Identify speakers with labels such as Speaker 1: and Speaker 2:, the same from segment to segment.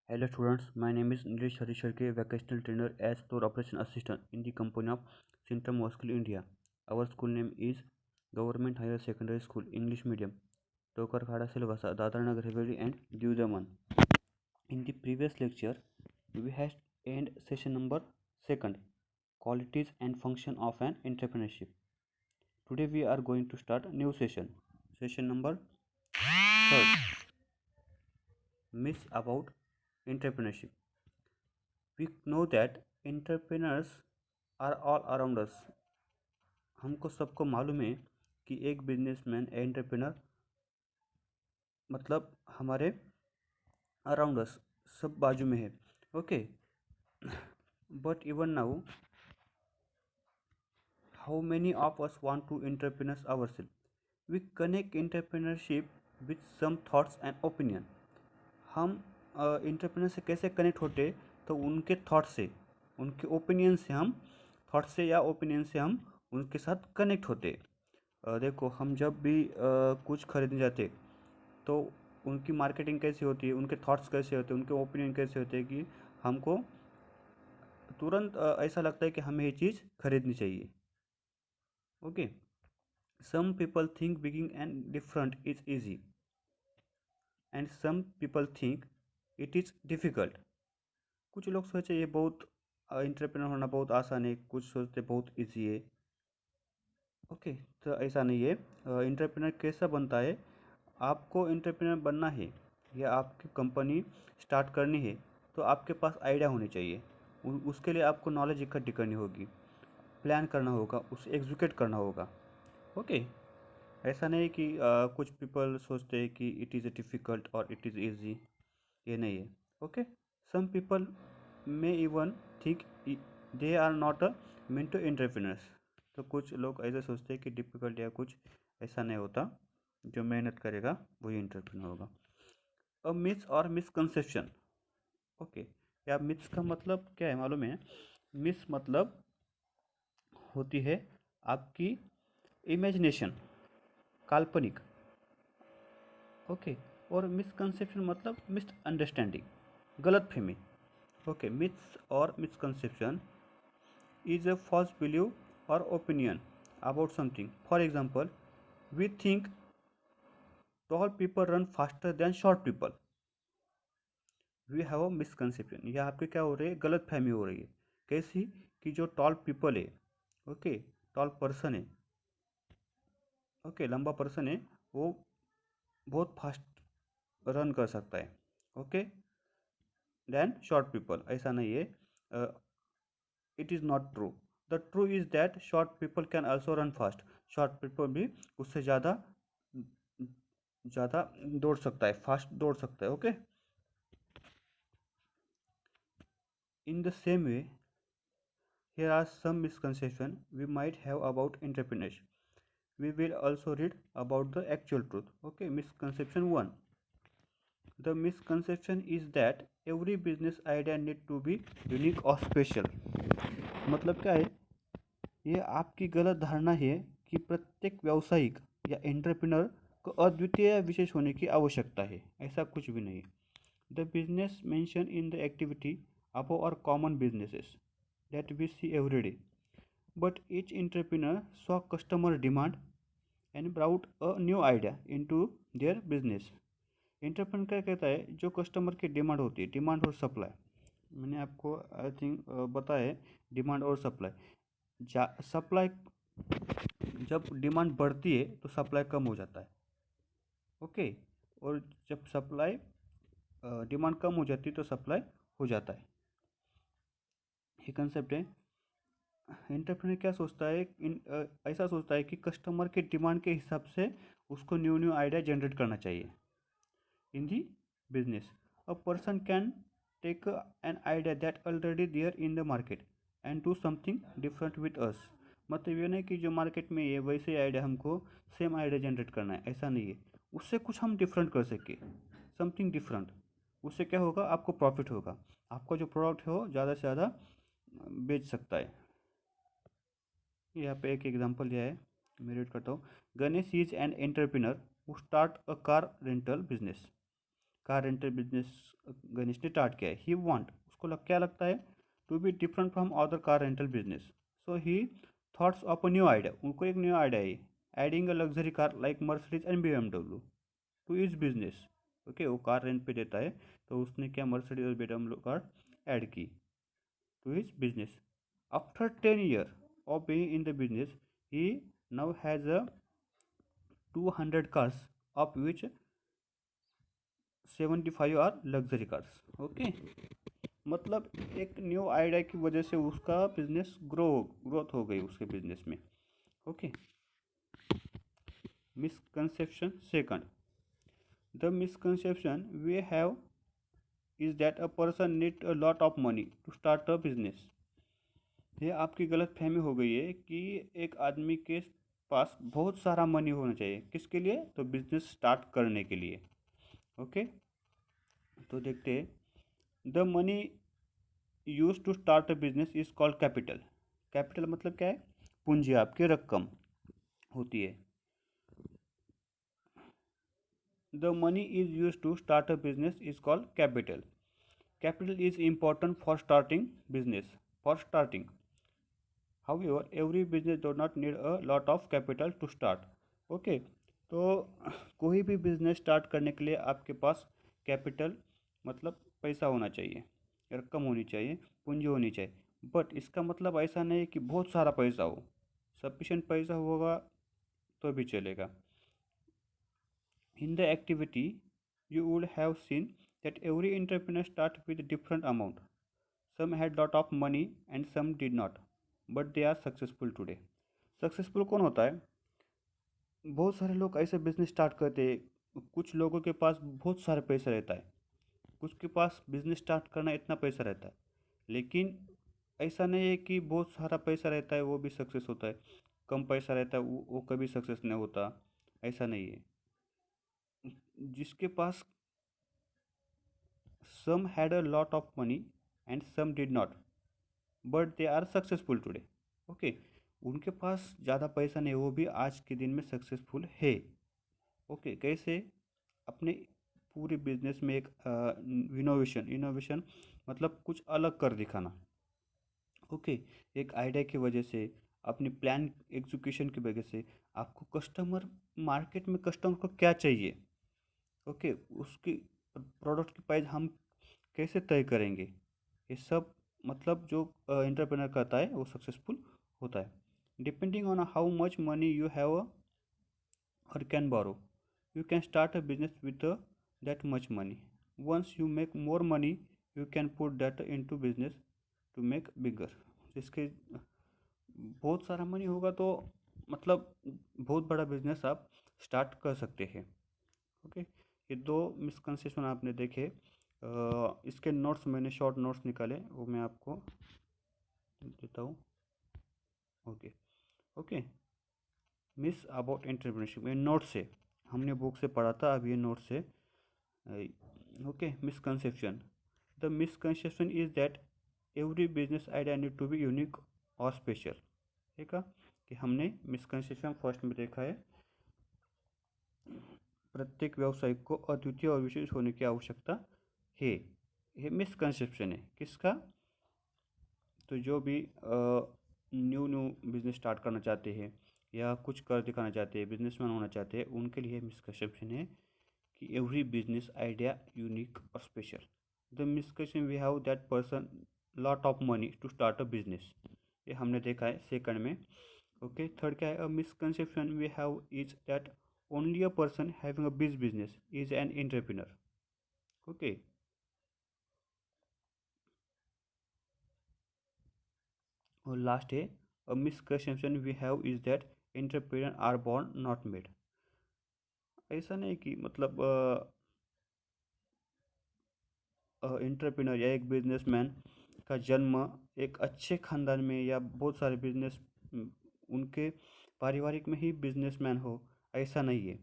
Speaker 1: Hello students, my name is Nilesh Harisharke, vocational trainer as store operation assistant in the company of Centrum Hospital India. Our school name is Government Higher Secondary School, English Medium, Tokarkhada Silvassa, Dadarnagar Haveli and Diu Daman. In the previous lecture, we had end session number 2nd, qualities and function of an entrepreneurship. Today we are going to start a new session number 3rd, myths about entrepreneurship. We know that entrepreneurs are all around us. हमको सबको मालूम है कि एक businessman entrepreneur मतलब हमारे around us सब बाजू में है. Okay, but even now how many of us want to entrepreneurs ourselves. We connect entrepreneurship with some thoughts and opinion. हम एंटरप्रेनर से कैसे कनेक्ट होते, तो उनके थॉट से, उनके ओपिनियन से हम थॉट से या ओपिनियन से हम उनके साथ कनेक्ट होते. देखो, हम जब भी कुछ खरीदने जाते तो उनकी मार्केटिंग कैसी होती है, उनके थॉट्स कैसे होते हैं, उनके ओपिनियन कैसे होते हैं कि हमको तुरंत ऐसा लगता है कि हमें ये चीज़ खरीदनी चाहिए. Okay, some people think beginning and different is easy and some people think it is difficult. कुछ लोग सोचे ये बहुत एंटरप्रेन्योर होना बहुत आसान है, कुछ सोचते बहुत इजी है. ओके, तो ऐसा नहीं है. एंटरप्रेन्योर कैसा बनता है, आपको एंटरप्रेन्योर बनना है या आपकी कंपनी स्टार्ट करनी है तो आपके पास आइडिया होनी चाहिए. उसके लिए आपको नॉलेज इकट्ठी करनी होगी, प्लान करना होगा, उसे एग्जीक्यूट करना होगा. ओके, ऐसा नहीं कि कुछ पीपल सोचते हैं कि इट इज़ डिफ़िकल्ट और इट इज़ ईजी. ये नहीं है. Okay, some people may even think they are not a mean to entrepreneurs. तो कुछ लोग ऐसे सोचते हैं कि डिफ़िकल्ट या कुछ ऐसा नहीं होता, जो मेहनत करेगा वही एंटरप्रेन्योर होगा. अब मिथ्स और मिसकंसेप्शन. ओके, या मिथ्स का मतलब क्या है मालूम है? मिथ्स मतलब होती है आपकी इमेजिनेशन, काल्पनिक. ओके, और मिसकंसेप्शन मतलब मिसअंडरस्टैंडिंग, गलत फहमी. ओके, मिथ्स और misconception is a false belief or opinion about something. For example, we think tall people run faster than short people. We have a misconception. यह आपके क्या हो रही है, गलत फहमी हो रही है. कैसी? कि जो टॉल पीपल है, ओके, टॉल पर्सन है, ओके, लंबा पर्सन है, वो बहुत फास्ट रन कर सकता है, ओके, देन शॉर्ट पीपल. ऐसा नहीं है. It is not true. The true is that short people can also run fast. Short people भी उससे ज़्यादा ज़्यादा दौड़ सकता है, फास्ट दौड़ सकता है. Okay, in the same way here are some misconceptions we might have about entrepreneurs. We will also read about the actual truth. Okay, misconception 1. The misconception is that every business idea need to be unique or special. मतलब क्या है? ये आपकी गलत धारणा है कि प्रत्येक व्यावसायिक या एंटरप्रेन्योर को अद्वितीय या विशेष होने की आवश्यकता है. ऐसा कुछ भी नहीं है. The business mentioned in the activity above are common businesses that we see every day. But each entrepreneur saw customer demand and brought a new idea into their business. Entrepreneur क्या कहता है? जो कस्टमर की demand होती है, demand और supply. मैंने आपको आई थिंक बताया है, डिमांड और सप्लाई. सप्लाई, जब डिमांड बढ़ती है तो सप्लाई कम हो जाता है. ओके, और जब सप्लाई डिमांड कम हो जाती है तो सप्लाई हो जाता है. ये कंसेप्ट है. एंटरप्रेन्योर क्या सोचता है? ऐसा सोचता है कि कस्टमर के डिमांड के हिसाब से उसको न्यू न्यू आइडिया जनरेट करना चाहिए in the business. A person can take an idea that already there in the market and do something different with us. मतलब ये नहीं कि जो मार्केट में है वैसे आइडिया हमको सेम आइडिया जनरेट करना है, ऐसा नहीं है. उससे कुछ हम डिफरेंट कर सके, समथिंग डिफरेंट. उससे क्या होगा? आपको प्रॉफिट होगा, आपका जो प्रोडक्ट हो ज़्यादा से ज़्यादा बेच सकता है. यहाँ पे एक एग्जांपल दिया है, मैं रीड करता हूँ. Ganesh is an entrepreneur who start a car rental business. Car rental business Ganesh ने स्टार्ट किया है। ही वांट, उसको क्या लगता है, to be different from other car rental business. So he thoughts of a new idea, उनको एक न्यू आइडिया है, adding a luxury car like Mercedes and BMW to is business. Okay, वो car rent पे देता है, तो उसने क्या मर्सिडीज और BMW कार ऐड की to his business. After 10 years of being in the business, he now has a 200 cars, of which 75 are luxury cars. Okay, मतलब एक न्यू आइडिया की वजह से उसका बिजनेस ग्रोथ हो गई उसके बिजनेस में। Okay, misconception second, the misconception we have is that a person need a lot of money to start a business। ये आपकी गलत फहमी हो गई है कि एक आदमी के पास बहुत सारा मनी होना चाहिए, किसके लिए, तो बिजनेस स्टार्ट करने के लिए। ओके, तो देखते हैं, the money use to start a business is called capital. Capital मतलब क्या है, पूंजी, आपकी रकम होती है। The money is use to start a business is called capital. Capital is important for starting business, for starting. However, every business does not need a lot of capital to start। Okay, तो कोई भी business start करने के लिए आपके पास capital मतलब पैसा होना चाहिए, रकम होनी चाहिए, पूंजी होनी चाहिए। बट इसका मतलब ऐसा नहीं कि बहुत सारा पैसा हो, सफिशेंट पैसा होगा तो भी चलेगा। In the activity you would have seen that every entrepreneur start with different amount। Some had lot of money and some did not, but they are successful today। Successful कौन होता है, बहुत सारे लोग ऐसे बिजनेस स्टार्ट करते हैं, कुछ लोगों के पास बहुत सारा पैसा रहता है, कुछ के पास बिजनेस स्टार्ट करना इतना पैसा रहता है, लेकिन ऐसा नहीं है कि बहुत सारा पैसा रहता है वो भी सक्सेस होता है, कम पैसा रहता है वो कभी सक्सेस नहीं होता, ऐसा नहीं है। जिसके पास some had a lot of money and some did not, but they are successful today। Okay, उनके पास ज़्यादा पैसा नहीं, वो भी आज के दिन में सक्सेसफुल है। ओके, कैसे, अपने पूरे बिजनेस में एक इनोवेशन, इनोवेशन मतलब कुछ अलग कर दिखाना। ओके, एक आइडिया की वजह से, अपनी प्लान एग्जीक्यूशन की वजह से, आपको कस्टमर, मार्केट में कस्टमर को क्या चाहिए, ओके, उसकी प्रोडक्ट की प्राइस हम कैसे तय करेंगे, ये सब मतलब जो एंटरप्रेनर करता है वो सक्सेसफुल होता है। Depending on how much money you have or can borrow, you can start a business with that much money। once you make more money you can put that into business to make bigger। इसके बहुत सारा money होगा तो मतलब बहुत बड़ा business आप start कर सकते हैं। ओके, ये दो मिसकंसेप्शन आपने देखे। इसके नोट्स मैंने शॉर्ट नोट्स निकाले, वो मैं आपको देता हूँ। Okay okay, miss about entrepreneurship, ये नोट्स से, हमने बुक से पढ़ा था, अब ये नोट्स से। Okay, misconception, the misconception is that every business idea need to be unique और स्पेशल। ठीक है, कि हमने मिसकंसेप्शन फर्स्ट में देखा है, प्रत्येक व्यवसायिक को अद्वितीय और विशेष होने की आवश्यकता है। ये मिसकंसेप्शन है किसका, तो जो भी न्यू बिजनेस स्टार्ट करना चाहते हैं या कुछ कर दिखाना चाहते हैं, बिजनेसमैन होना चाहते हैं, उनके लिए मिसकंसेप्शन है कि एवरी बिजनेस आइडिया यूनिक और special. The misconception we have that person lot of money to start a business, ये हमने देखा है सेकंड में। ओके, थर्ड क्या है, a misconception we have is that only a person having a big business is an entrepreneur. Okay, और last है, a misconception we have is that entrepreneur are born not made. ऐसा नहीं कि मतलब entrepreneur या एक बिजनेसमैन का जन्म एक अच्छे खानदान में या बहुत सारे बिजनेस उनके पारिवारिक में ही बिजनेसमैन हो, ऐसा नहीं है,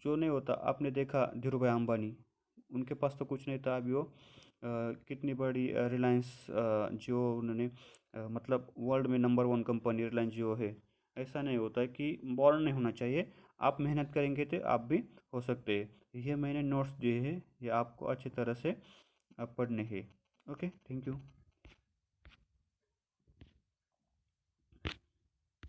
Speaker 1: जो नहीं होता। आपने देखा धीरू भाई अंबानी, उनके पास तो कुछ नहीं था, अभी वो कितनी बड़ी रिलायंस जियो उन्होंने मतलब वर्ल्ड में नंबर वन कंपनी रिलायंस जियो है। ऐसा नहीं होता है कि बॉर्न नहीं होना चाहिए, आप मेहनत करेंगे तो आप भी हो सकते हैं। ये मैंने नोट्स दिए हैं, ये आपको अच्छी तरह से पढ़ने हैं। Okay, thank you.